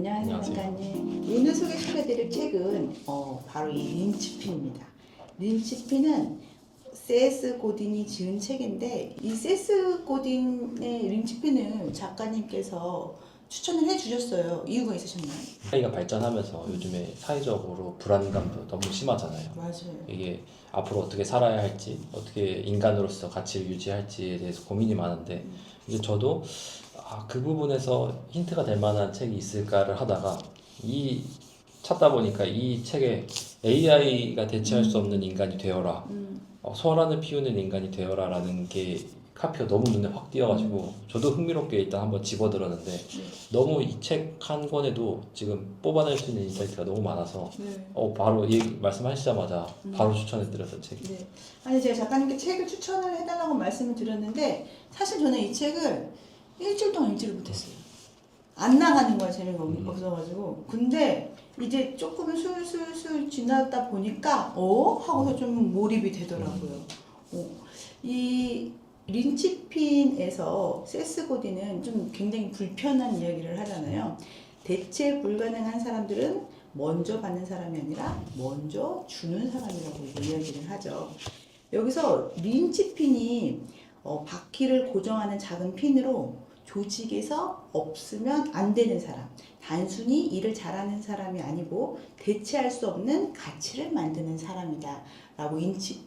안녕하세요, 안녕하세요. 작가님. 오늘 소개시켜드릴 책은 바로 이 린치핀입니다. 린치핀은 세스 고딘이 지은 책인데 이 세스 고딘의 린치핀을 작가님께서 추천을 해주셨어요. 이유가 있으셨나요? 사회가 발전하면서 요즘에 사회적으로 불안감도 너무 심하잖아요. 맞아요. 이게 앞으로 어떻게 살아야 할지, 어떻게 인간으로서 가치를 유지할지에 대해서 고민이 많은데 이제 저도 그 부분에서 힌트가 될 만한 책이 있을까를 하다가 찾다 보니까 이 책에 AI가 대체할 수 없는 인간이 되어라, 소란을 피우는 인간이 되어라라는 게 카피가 너무 눈에 확 띄어가지고 저도 흥미롭게 일단 한번 집어들었는데 너무 이 책 한 권에도 지금 뽑아낼 수 있는 인사이트가 너무 많아서 바로 말씀하시자마자 바로 추천해드렸던 책이. 네. 아니 제가 작가님께 책을 추천을 해달라고 말씀을 드렸는데 사실 저는 이 책을 일주일 동안 읽지를 못했어요. 안 나가는 거야, 재미가 없어가지고. 근데 이제 조금 술술술 지나다 보니까 하고서 좀 몰입이 되더라고요. 이 린치핀에서 세스 고딘은 좀 굉장히 불편한 이야기를 하잖아요. 대체 불가능한 사람들은 먼저 받는 사람이 아니라 먼저 주는 사람이라고 이야기를 하죠. 여기서 린치핀이 바퀴를 고정하는 작은 핀으로 조직에서 없으면 안 되는 사람, 단순히 일을 잘하는 사람이 아니고 대체할 수 없는 가치를 만드는 사람이다 라고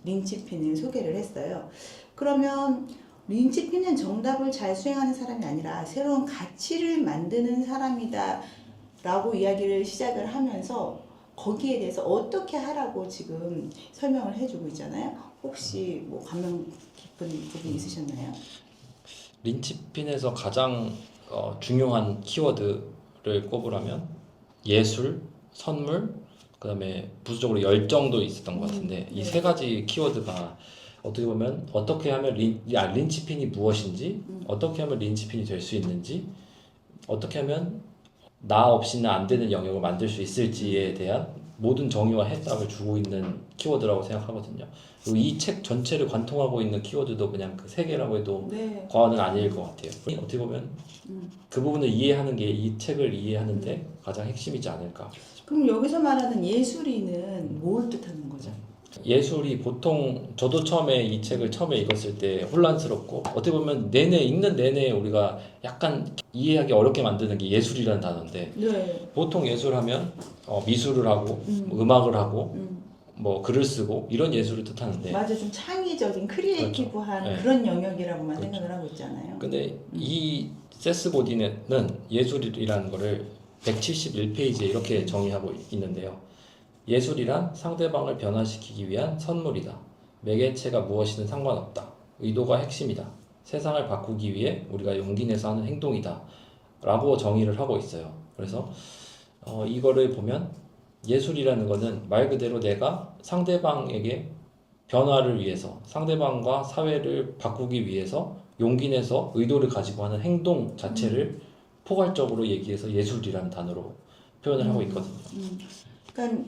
린치핀을 소개를 했어요. 그러면 린치핀은 정답을 잘 수행하는 사람이 아니라 새로운 가치를 만드는 사람이다 라고 이야기를 시작을 하면서 거기에 대해서 어떻게 하라고 지금 설명을 해주고 있잖아요. 혹시 뭐 감명 깊은 부분이 있으셨나요? 린치핀에서 가장 중요한 키워드를 꼽으라면 예술, 선물, 그 다음에 부수적으로 열정도 있었던 것 같은데 이 세 가지 키워드가 어떻게 보면 어떻게 하면 린치핀이 무엇인지, 어떻게 하면 린치핀이 될 수 있는지, 어떻게 하면 나 없이는 안 되는 영역을 만들 수 있을지에 대한 모든 정의와 해답을 주고 있는 키워드라고 생각하거든요. 그리고 이 책 전체를 관통하고 있는 키워드도 그냥 그 세 개라고 해도 과언은 아닐 것 같아요. 어떻게 보면 그 부분을 이해하는 게 이 책을 이해하는데 가장 핵심이지 않을까. 그럼 여기서 말하는 예술인은 뭘 뜻하는 거죠? 예술이 보통 저도 처음에 이 책을 처음에 읽었을 때 혼란스럽고 어떻게 보면 읽는 내내 우리가 약간 이해하기 어렵게 만드는 게 예술이라는 단어인데 보통 예술하면 미술을 하고 음악을 하고 뭐 글을 쓰고 이런 예술을 뜻하는데 맞아, 좀 창의적인 크리에이티브한 그렇죠. 그런 영역이라고만 생각을 하고 있잖아요. 근데 이 세스 고딘은 예술이라는 거를 171페이지에 이렇게 정의하고 있는데요. 예술이란 상대방을 변화시키기 위한 선물이다. 매개체가 무엇이든 상관없다. 의도가 핵심이다. 세상을 바꾸기 위해 우리가 용기 내서 하는 행동이다. 라고 정의를 하고 있어요. 그래서 이거를 보면 예술이라는 거는 말 그대로 내가 상대방에게 변화를 위해서 상대방과 사회를 바꾸기 위해서 용기 내서 의도를 가지고 하는 행동 자체를 포괄적으로 얘기해서 예술이라는 단어로 표현을 하고 있거든요. 그러니까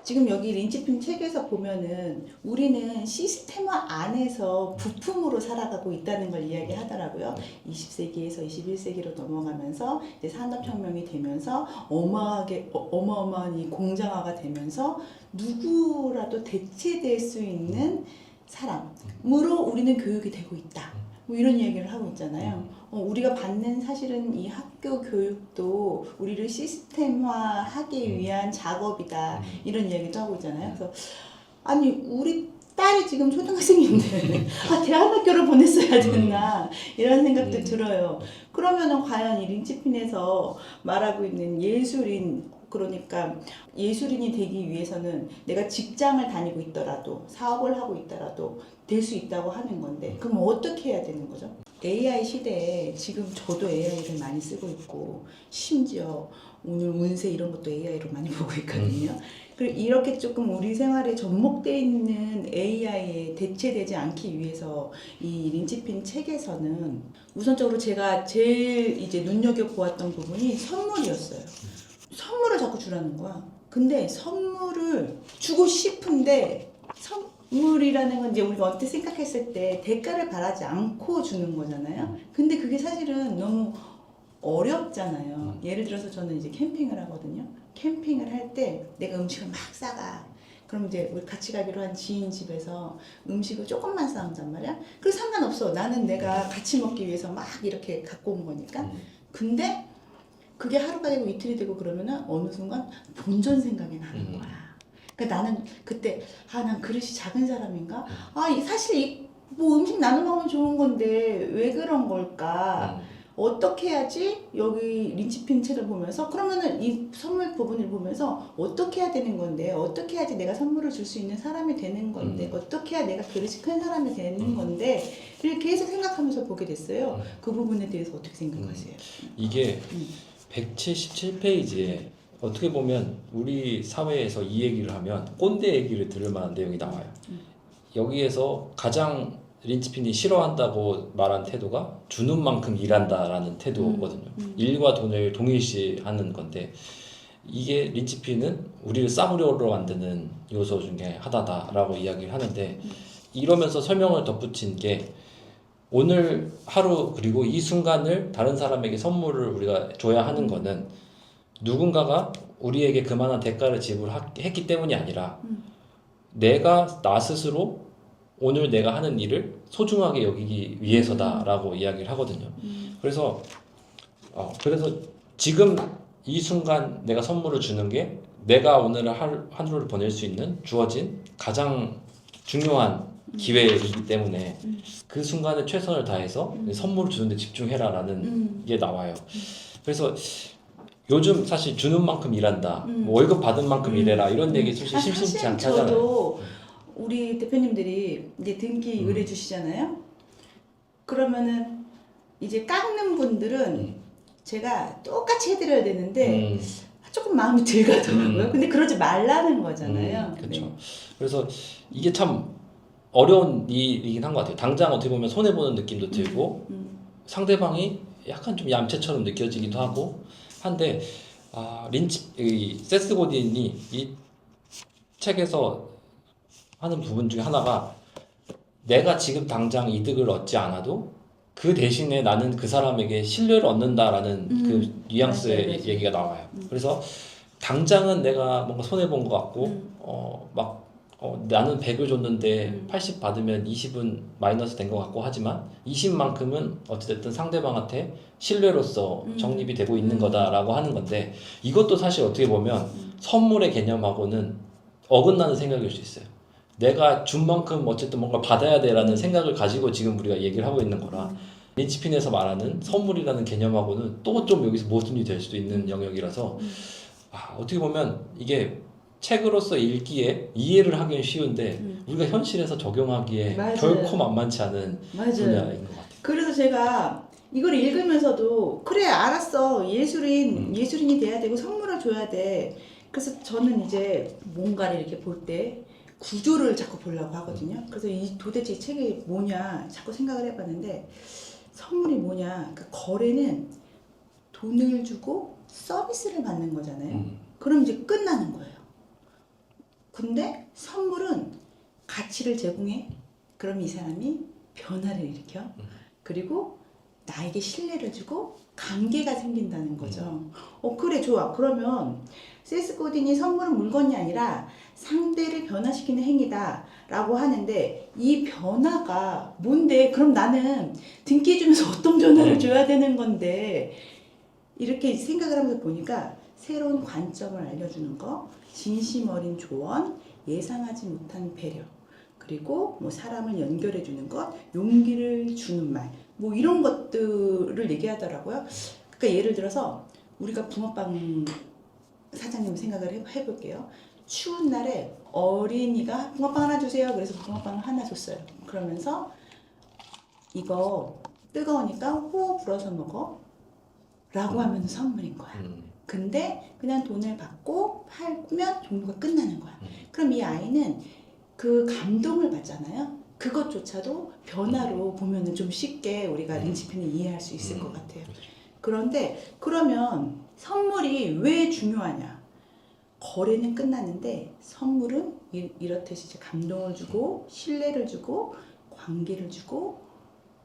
지금 여기 린치핀 책에서 보면은 우리는 시스템화 안에서 부품으로 살아가고 있다는 걸 이야기하더라고요. 20세기에서 21세기로 넘어가면서 이제 산업혁명이 되면서 어마어마한 이 공장화가 되면서 누구라도 대체될 수 있는 사람으로 우리는 교육이 되고 있다. 뭐 이런 이야기를 하고 있잖아요. 우리가 받는 사실은 이 학교 교육도 우리를 시스템화하기 위한 작업이다. 이런 이야기도 하고 있잖아요. 그래서 아니 우리 딸이 지금 초등학생인데 대학교를 보냈어야 됐나 이런 생각도 들어요. 그러면은 과연 이 린치핀에서 말하고 있는 예술인, 그러니까 예술인이 되기 위해서는 내가 직장을 다니고 있더라도 사업을 하고 있더라도 될 수 있다고 하는 건데 그럼 어떻게 해야 되는 거죠? AI 시대에 지금 저도 AI를 많이 쓰고 있고 심지어 오늘 운세 이런 것도 AI로 많이 보고 있거든요. 그리고 이렇게 조금 우리 생활에 접목되어 있는 AI에 대체되지 않기 위해서 이 린치핀 책에서는 우선적으로 제가 제일 이제 눈여겨보았던 부분이 선물이었어요. 선물을 자꾸 주라는 거야. 근데 선물을 주고 싶은데 선물이라는 건 이제 우리가 어떻게 생각했을 때 대가를 바라지 않고 주는 거잖아요. 근데 그게 사실은 너무 어렵잖아요. 예를 들어서 저는 이제 캠핑을 하거든요. 캠핑을 할 때 내가 음식을 막 싸가. 그럼 이제 우리 같이 가기로 한 지인 집에서 음식을 조금만 싸온단 말이야. 그래서 상관없어. 나는 내가 같이 먹기 위해서 막 이렇게 갖고 온 거니까. 근데 그게 하루가 되고 이틀이 되고 그러면은 어느 순간 본전 생각이 나는 거야. 그러니까 나는 그때 난 그릇이 작은 사람인가? 사실 뭐 음식 나눠 먹으면 좋은 건데 왜 그런 걸까? 어떻게 해야지 여기 린치핀 책을 보면서 그러면은 이 선물 부분을 보면서 어떻게 해야 되는 건데 어떻게 해야지 내가 선물을 줄 수 있는 사람이 되는 건데 어떻게 해야 내가 그릇이 큰 사람이 되는 건데 이렇게 계속 생각하면서 보게 됐어요. 그 부분에 대해서 어떻게 생각하세요? 이게 177페이지에 어떻게 보면 우리 사회에서 이 얘기를 하면 꼰대 얘기를 들을 만한 내용이 나와요. 여기에서 가장 린치핀이 싫어한다고 말한 태도가 주는 만큼 일한다라는 태도거든요. 일과 돈을 동일시하는 건데 이게 린치핀은 우리를 싸구려로 만드는 요소 중에 하나다라고 이야기를 하는데 이러면서 설명을 덧붙인 게 오늘 하루 그리고 이 순간을 다른 사람에게 선물을 우리가 줘야 하는 거는 누군가가 우리에게 그만한 대가를 지불했기 때문이 아니라 내가 나 스스로 오늘 내가 하는 일을 소중하게 여기기 위해서다라고 이야기를 하거든요. 그래서 지금 이 순간 내가 선물을 주는 게 내가 오늘 하루를 보낼 수 있는 주어진 가장 중요한 기회이기 때문에 그 순간에 최선을 다해서 선물을 주는데 집중해라라는 게 나와요. 그래서 요즘 사실 주는 만큼 일한다, 뭐 월급 받은 만큼 일해라 이런 얘기 솔직히 심심치 않게 하잖아요. 저도 우리 대표님들이 이제 등기 의뢰 주시잖아요. 그러면은 이제 깎는 분들은 제가 똑같이 해드려야 되는데 조금 마음이 덜 가더라고요. 근데 그러지 말라는 거잖아요. 그렇죠. 네. 그래서 이게 참 어려운 일이긴 한 것 같아요. 당장 어떻게 보면 손해 보는 느낌도 들고 상대방이 약간 좀 얌체처럼 느껴지기도 하고 한데 세스 고딘이 이 책에서 하는 부분 중에 하나가 내가 지금 당장 이득을 얻지 않아도 그 대신에 나는 그 사람에게 신뢰를 얻는다라는 그 뉘앙스의 맞아요. 얘기가 나와요. 그래서 당장은 내가 뭔가 손해 본 것 같고 나는 100을 줬는데 80 받으면 20은 마이너스 된 것 같고 하지만 20만큼은 어찌됐든 상대방한테 신뢰로서 적립이 되고 있는 거다라고 하는 건데 이것도 사실 어떻게 보면 선물의 개념하고는 어긋나는 생각일 수 있어요. 내가 준 만큼 어쨌든 뭔가 받아야 돼라는 생각을 가지고 지금 우리가 얘기를 하고 있는 거라 린치핀에서 말하는 선물이라는 개념하고는 또 좀 여기서 모순이 될 수도 있는 영역이라서 어떻게 보면 이게 책으로서 읽기에 이해를 하기는 쉬운데 우리가 현실에서 적용하기에 맞아요. 결코 만만치 않은 분야인 것 같아요. 그래서 제가 이걸 읽으면서도 그래 알았어 예술인이 돼야 되고 선물을 줘야 돼. 그래서 저는 이제 뭔가를 이렇게 볼 때 구조를 자꾸 보려고 하거든요. 그래서 도대체 이 책이 뭐냐 자꾸 생각을 해봤는데 선물이 뭐냐. 그러니까 거래는 돈을 주고 서비스를 받는 거잖아요. 그럼 이제 끝나는 거예요. 근데 선물은 가치를 제공해. 그럼 이 사람이 변화를 일으켜. 그리고 나에게 신뢰를 주고 관계가 생긴다는 거죠. 그래 좋아. 그러면 세스 고딘이 선물은 물건이 아니라 상대를 변화시키는 행위다 라고 하는데 이 변화가 뭔데? 그럼 나는 등기해주면서 어떤 변화를 줘야 되는 건데 이렇게 생각을 하면서 보니까 새로운 관점을 알려주는 거, 진심 어린 조언, 예상하지 못한 배려, 그리고 뭐 사람을 연결해 주는 것, 용기를 주는 말, 뭐 이런 것들을 얘기하더라고요. 그러니까 예를 들어서 우리가 붕어빵 사장님 생각을 해볼게요. 추운 날에 어린이가 붕어빵 하나 주세요. 그래서 붕어빵을 하나 줬어요. 그러면서 이거 뜨거우니까 호흡 불어서 먹어 라고 하면 선물인 거야. 근데 그냥 돈을 받고 팔면 종류가 끝나는 거야. 그럼 이 아이는 그 감동을 받잖아요. 그것조차도 변화로 보면은 좀 쉽게 우리가 린치핀을 이해할 수 있을 것 같아요. 그런데 그러면 선물이 왜 중요하냐? 거래는 끝났는데 선물은 이렇듯이 이제 감동을 주고 신뢰를 주고 관계를 주고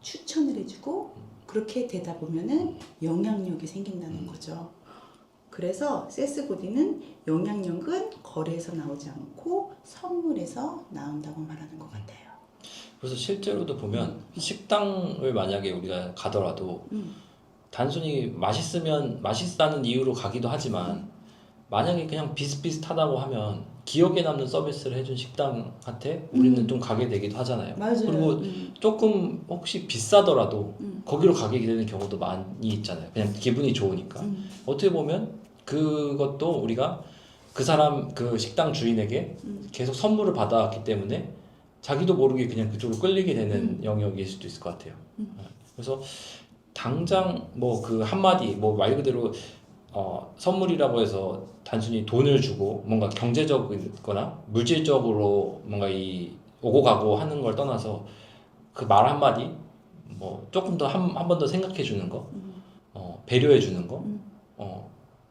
추천을 해주고 그렇게 되다 보면은 영향력이 생긴다는 거죠. 그래서 세스고디는 영향력은 거래에서 나오지 않고 선물에서 나온다고 말하는 것 같아요. 그래서 실제로도 보면 식당을 만약에 우리가 가더라도 단순히 맛있으면 맛있다는 이유로 가기도 하지만 만약에 그냥 비슷비슷하다고 하면 기억에 남는 서비스를 해준 식당한테 우리는 좀 가게 되기도 하잖아요. 맞아요. 그리고 조금 혹시 비싸더라도 거기로 가게 되는 경우도 많이 있잖아요. 그냥 기분이 좋으니까. 어떻게 보면 그것도 우리가 그 사람 그 식당 주인에게 계속 선물을 받아왔기 때문에 자기도 모르게 그냥 그쪽으로 끌리게 되는 영역일 수도 있을 것 같아요. 그래서 당장 뭐 그 한마디 뭐 말 그대로 선물이라고 해서 단순히 돈을 주고 뭔가 경제적이거나 물질적으로 뭔가 이 오고 가고 하는 걸 떠나서 그 말 한마디 뭐 조금 더 한 번 더 생각해 주는 거, 배려해 주는 거,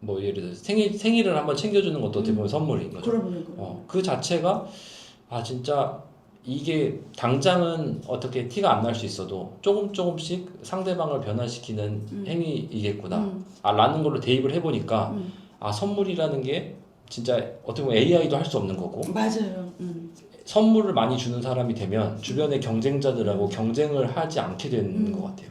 뭐 예를 들어 생일을 한번 챙겨주는 것도 어떻게 보면 선물인 거죠. 그럼요. 그 자체가 진짜 이게 당장은 어떻게 티가 안 날 수 있어도 조금씩 상대방을 변화시키는 행위이겠구나 라는 걸로 대입을 해보니까 선물이라는 게 진짜 어떻게 보면 AI도 할 수 없는 거고 맞아요. 선물을 많이 주는 사람이 되면 주변의 경쟁자들하고 경쟁을 하지 않게 되는 것 같아요.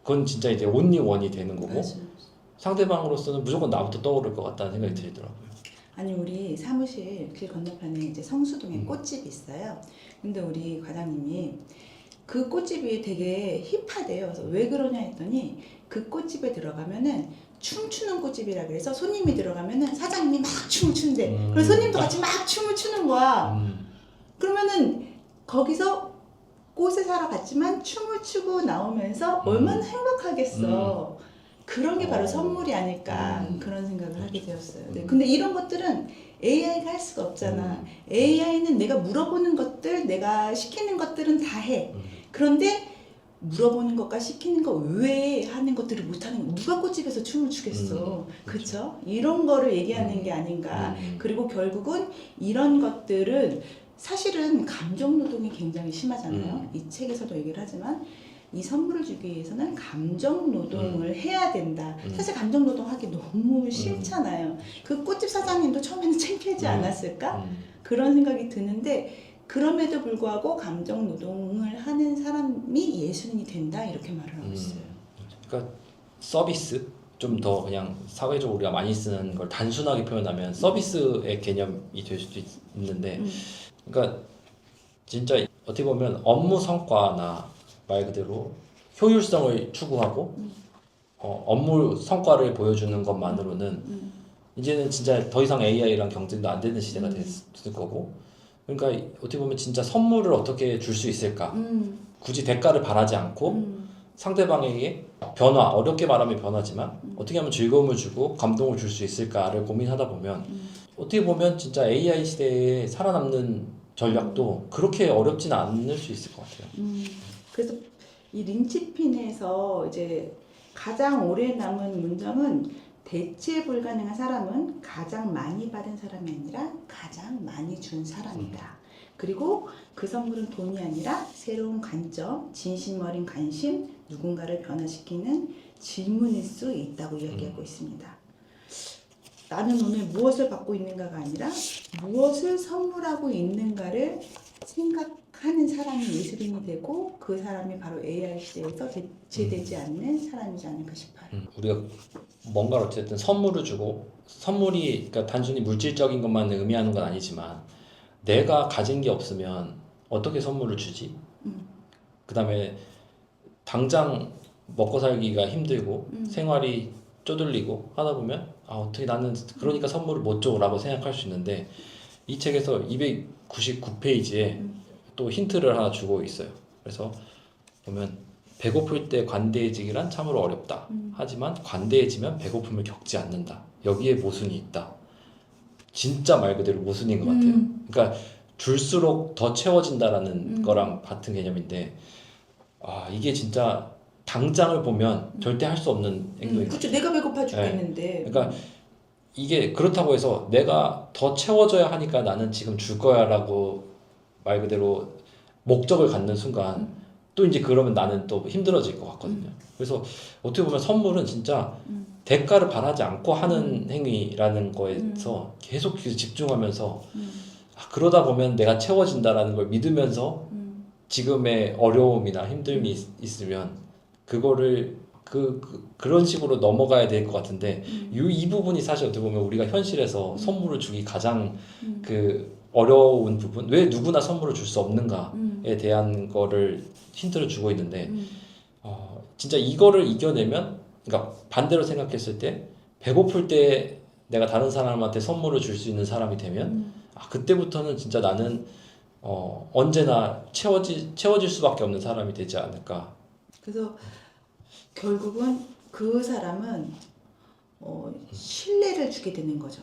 그건 진짜 이제 only one이 되는 거고 맞아요. 상대방으로서는 무조건 나부터 떠오를 것 같다는 생각이 들더라고요. 아니 우리 사무실 길 건너편에 이제 성수동에 꽃집이 있어요. 근데 우리 과장님이 그 꽃집이 되게 힙하대요. 그래서 왜 그러냐 했더니 그 꽃집에 들어가면은 춤추는 꽃집이라 그래서 손님이 들어가면은 사장님이 막 춤을 춘대. 그래서 손님도 같이 막 춤을 추는 거야. 그러면은 거기서 꽃을 사러 갔지만 춤을 추고 나오면서 얼마나 행복하겠어. 그런 게 바로 선물이 아닐까 그런 생각을 하게 되었어요. 네. 근데 이런 것들은 AI가 할 수가 없잖아. AI는 내가 물어보는 것들, 내가 시키는 것들은 다 해. 그런데 물어보는 것과 시키는 것 외에 하는 것들을 못하는 거. 누가 꽃집에서 춤을 추겠어. 그렇죠? 이런 거를 얘기하는 게 아닌가. 그리고 결국은 이런 것들은 사실은 감정 노동이 굉장히 심하잖아요. 이 책에서도 얘기를 하지만 이 선물을 주기 위해서는 감정 노동을 해야 된다. 사실 감정 노동하기 너무 싫잖아요. 그 꽃집 사장님도 처음에는 창피하지 않았을까? 그런 생각이 드는데 그럼에도 불구하고 감정 노동을 하는 사람이 예술인이 된다 이렇게 말을 하고 있어요. 그러니까 서비스 좀 더 그냥 사회적으로 우리가 많이 쓰는 걸 단순하게 표현하면 서비스의 개념이 될 수도 있는데 그러니까 진짜 어떻게 보면 업무 성과나 말 그대로 효율성을 추구하고 업무 성과를 보여주는 것만으로는 이제는 진짜 더 이상 AI랑 경쟁도 안 되는 시대가 됐을 거고 그러니까 어떻게 보면 진짜 선물을 어떻게 줄 수 있을까 굳이 대가를 바라지 않고 상대방에게 변화 어렵게 말하면 변화지만 어떻게 하면 즐거움을 주고 감동을 줄 수 있을까를 고민하다 보면 어떻게 보면 진짜 AI 시대에 살아남는 전략도 그렇게 어렵지는 않을 수 있을 것 같아요. 그래서 이 린치핀에서 이제 가장 오래 남은 문장은 대체 불가능한 사람은 가장 많이 받은 사람이 아니라 가장 많이 준 사람이다. 그리고 그 선물은 돈이 아니라 새로운 관점, 진심 어린 관심, 누군가를 변화시키는 질문일 수 있다고 이야기하고 있습니다. 나는 오늘 무엇을 받고 있는가가 아니라 무엇을 선물하고 있는가를 생각하는 사람이 예술인이 되고 그 사람이 바로 AI 시대에서 대체되지 않는 사람이지 않을까 싶어요. 우리가 뭔가 어쨌든 선물을 주고 선물이 그러니까 단순히 물질적인 것만 의미하는 건 아니지만 내가 가진 게 없으면 어떻게 선물을 주지? 그 다음에 당장 먹고 살기가 힘들고 생활이 쪼들리고 하다 보면 어떻게 나는 그러니까 선물을 못 줘라고 생각할 수 있는데 이 책에서 299페이지에 또 힌트를 하나 주고 있어요. 그래서 보면 배고플 때 관대해지기란 참으로 어렵다. 하지만 관대해지면 배고픔을 겪지 않는다. 여기에 모순이 있다. 진짜 말 그대로 모순인 것 같아요. 그러니까 줄수록 더 채워진다라는 거랑 같은 개념인데 이게 진짜 당장을 보면 절대 할 수 없는 행동이에요. 그렇죠. 내가 배고파 죽겠는데. 네. 그러니까 이게 그렇다고 해서 내가 더 채워져야 하니까 나는 지금 줄 거야라고 말 그대로 목적을 갖는 순간 또 이제 그러면 나는 또 힘들어질 것 같거든요. 그래서 어떻게 보면 선물은 진짜 대가를 바라지 않고 하는 행위라는 거에서 계속 집중하면서 그러다 보면 내가 채워진다라는 걸 믿으면서 지금의 어려움이나 힘듦이 있으면 그거를 그런 식으로 넘어가야 될 것 같은데 이 부분이 사실 어떻게 보면 우리가 현실에서 선물을 주기 가장 그 어려운 부분, 왜 누구나 선물을 줄 수 없는가에 대한 거를 힌트를 주고 있는데 진짜 이거를 이겨내면, 그러니까 반대로 생각했을 때 배고플 때 내가 다른 사람한테 선물을 줄 수 있는 사람이 되면 그때부터는 진짜 나는 언제나 채워질 수밖에 없는 사람이 되지 않을까. 그래서 결국은 그 사람은 신뢰를 주게 되는 거죠.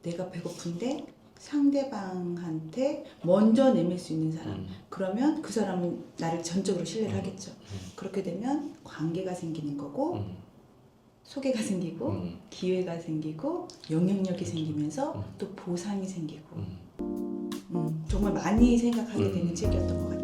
내가 배고픈데 상대방한테 먼저 내밀 수 있는 사람. 그러면 그 사람은 나를 전적으로 신뢰를 하겠죠. 그렇게 되면 관계가 생기는 거고 소개가 생기고 기회가 생기고 영향력이 생기면서 또 보상이 생기고 정말 많이 생각하게 되는 책이었던 것 같아요.